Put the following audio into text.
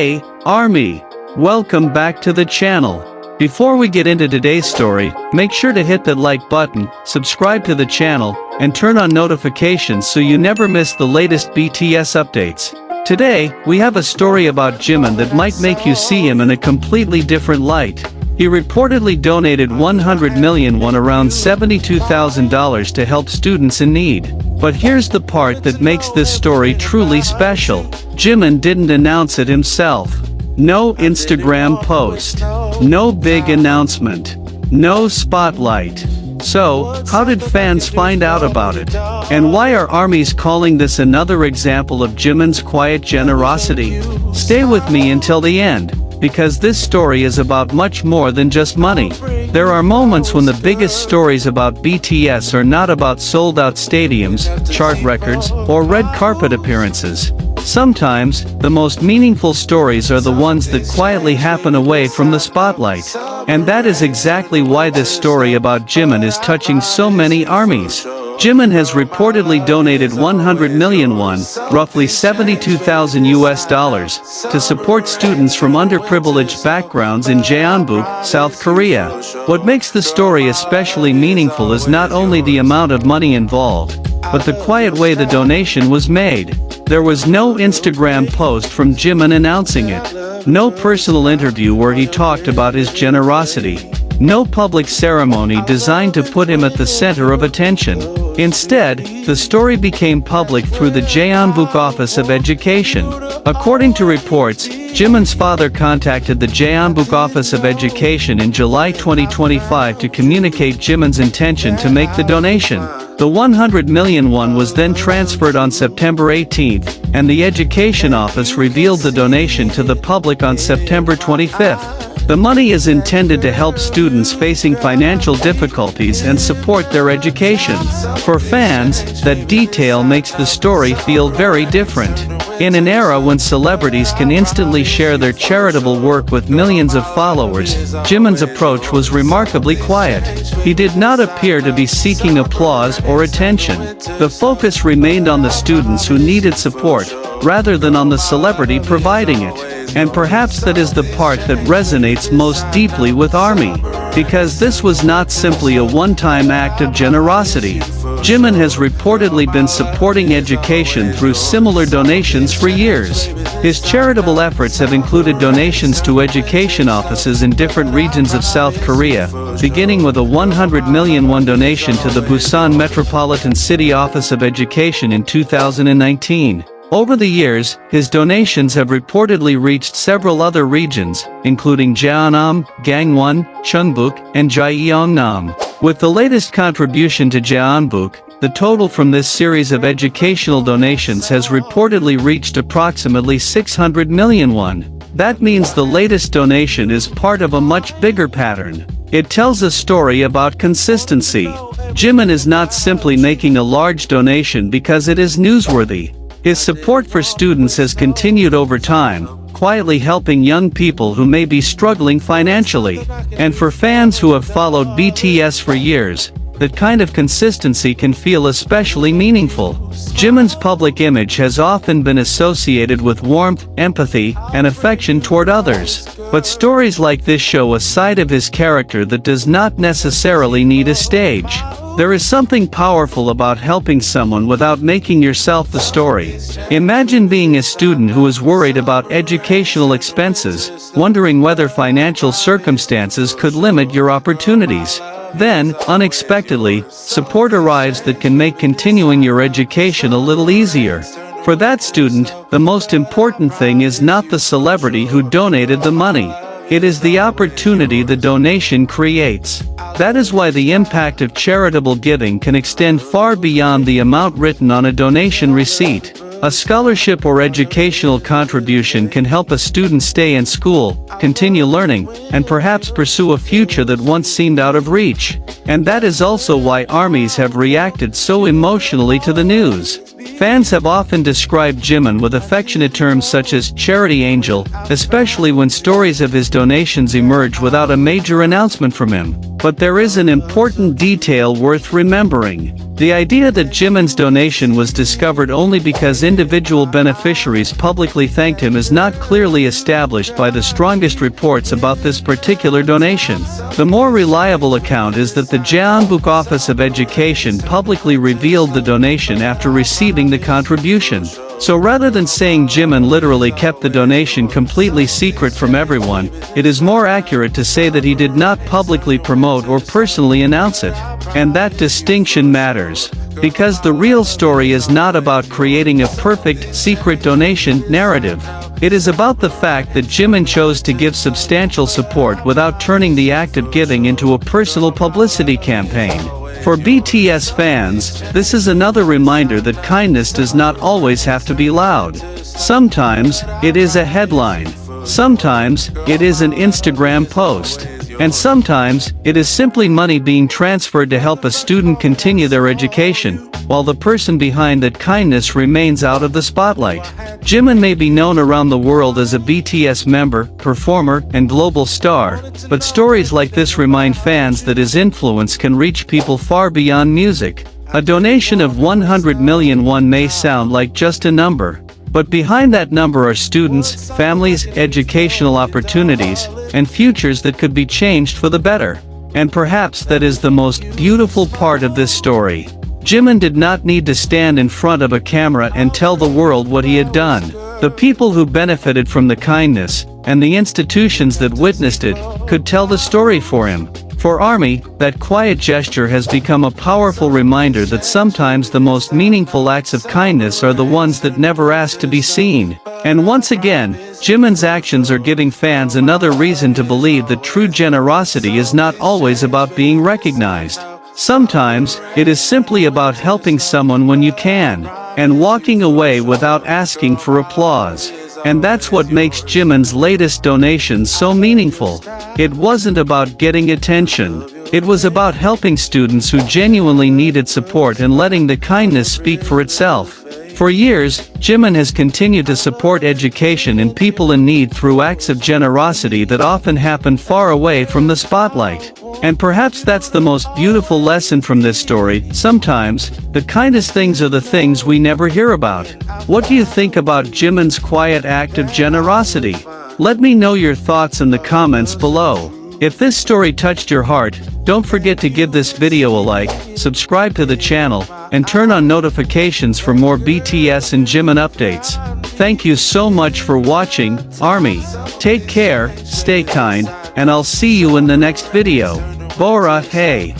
Hey, Army! Welcome back to the channel. Before we get into today's story, make sure to hit that like button, subscribe to the channel, and turn on notifications so you never miss the latest BTS updates. Today, we have a story about Jimin that might make you see him in a completely different light. He reportedly donated 100 million won, around $72,000, to help students in need. But here's the part that makes this story truly special. Jimin didn't announce it himself. No Instagram post. No big announcement. No spotlight. So, how did fans find out about it? And why are armies calling this another example of Jimin's quiet generosity? Stay with me until the end, because this story is about much more than just money. There are moments when the biggest stories about BTS are not about sold-out stadiums, chart records, or red carpet appearances. Sometimes, the most meaningful stories are the ones that quietly happen away from the spotlight. And that is exactly why this story about Jimin is touching so many armies. Jimin has reportedly donated 100 million won, roughly $72,000, to support students from underprivileged backgrounds in Jeonbuk, South Korea. What makes the story especially meaningful is not only the amount of money involved, but the quiet way the donation was made. There was no Instagram post from Jimin announcing it. No personal interview where he talked about his generosity. No public ceremony designed to put him at the center of attention. Instead, the story became public through the Jeonbuk Office of Education. According to reports, Jimin's father contacted the Jeonbuk Office of Education in July 2025 to communicate Jimin's intention to make the donation. The 100 million won was then transferred on September 18th, and the Education Office revealed the donation to the public on September 25th. The money is intended to help students facing financial difficulties and support their education. For fans, that detail makes the story feel very different. In an era when celebrities can instantly share their charitable work with millions of followers, Jimin's approach was remarkably quiet. He did not appear to be seeking applause or attention. The focus remained on the students who needed support, rather than on the celebrity providing it. And perhaps that is the part that resonates most deeply with ARMY. Because this was not simply a one-time act of generosity. Jimin has reportedly been supporting education through similar donations for years. His charitable efforts have included donations to education offices in different regions of South Korea, beginning with a 100 million won donation to the Busan Metropolitan City Office of Education in 2019. Over the years, his donations have reportedly reached several other regions, including Jeonnam, Gangwon, Jeonbuk, and Gyeongnam. With the latest contribution to Jeonbuk, the total from this series of educational donations has reportedly reached approximately 600 million won. That means the latest donation is part of a much bigger pattern. It tells a story about consistency. Jimin is not simply making a large donation because it is newsworthy. His support for students has continued over time, quietly helping young people who may be struggling financially. And for fans who have followed BTS for years, that kind of consistency can feel especially meaningful. Jimin's public image has often been associated with warmth, empathy, and affection toward others. But stories like this show a side of his character that does not necessarily need a stage. There is something powerful about helping someone without making yourself the story. Imagine being a student who is worried about educational expenses, wondering whether financial circumstances could limit your opportunities. Then, unexpectedly, support arrives that can make continuing your education a little easier. For that student, the most important thing is not the celebrity who donated the money. It is the opportunity the donation creates. That is why the impact of charitable giving can extend far beyond the amount written on a donation receipt. A scholarship or educational contribution can help a student stay in school, continue learning, and perhaps pursue a future that once seemed out of reach. And that is also why armies have reacted so emotionally to the news. Fans have often described Jimin with affectionate terms such as charity angel, especially when stories of his donations emerge without a major announcement from him. But there is an important detail worth remembering. The idea that Jimin's donation was discovered only because individual beneficiaries publicly thanked him is not clearly established by the strongest reports about this particular donation. The more reliable account is that the Jeonbuk Office of Education publicly revealed the donation after receiving the contribution. So rather than saying Jimin literally kept the donation completely secret from everyone, it is more accurate to say that he did not publicly promote or personally announce it. And that distinction matters. Because the real story is not about creating a perfect, secret donation narrative. It is about the fact that Jimin chose to give substantial support without turning the act of giving into a personal publicity campaign. For BTS fans, this is another reminder that kindness does not always have to be loud. Sometimes, it is a headline. Sometimes, it is an Instagram post. And sometimes, it is simply money being transferred to help a student continue their education, while the person behind that kindness remains out of the spotlight. Jimin may be known around the world as a BTS member, performer, and global star, but stories like this remind fans that his influence can reach people far beyond music. A donation of 100 million won may sound like just a number. But behind that number are students, families, educational opportunities, and futures that could be changed for the better. And perhaps that is the most beautiful part of this story. Jimin did not need to stand in front of a camera and tell the world what he had done. The people who benefited from the kindness, and the institutions that witnessed it, could tell the story for him. For ARMY, that quiet gesture has become a powerful reminder that sometimes the most meaningful acts of kindness are the ones that never ask to be seen. And once again, Jimin's actions are giving fans another reason to believe that true generosity is not always about being recognized. Sometimes, it is simply about helping someone when you can, and walking away without asking for applause. And that's what makes Jimin's latest donations so meaningful. It wasn't about getting attention. It was about helping students who genuinely needed support and letting the kindness speak for itself. For years, Jimin has continued to support education and people in need through acts of generosity that often happen far away from the spotlight. And perhaps that's the most beautiful lesson from this story. Sometimes, the kindest things are the things we never hear about. What do you think about Jimin's quiet act of generosity? Let me know your thoughts in the comments below. If this story touched your heart, don't forget to give this video a like, subscribe to the channel, and turn on notifications for more BTS and Jimin updates. Thank you so much for watching, ARMY. Take care, stay kind, and I'll see you in the next video. Bora, hey.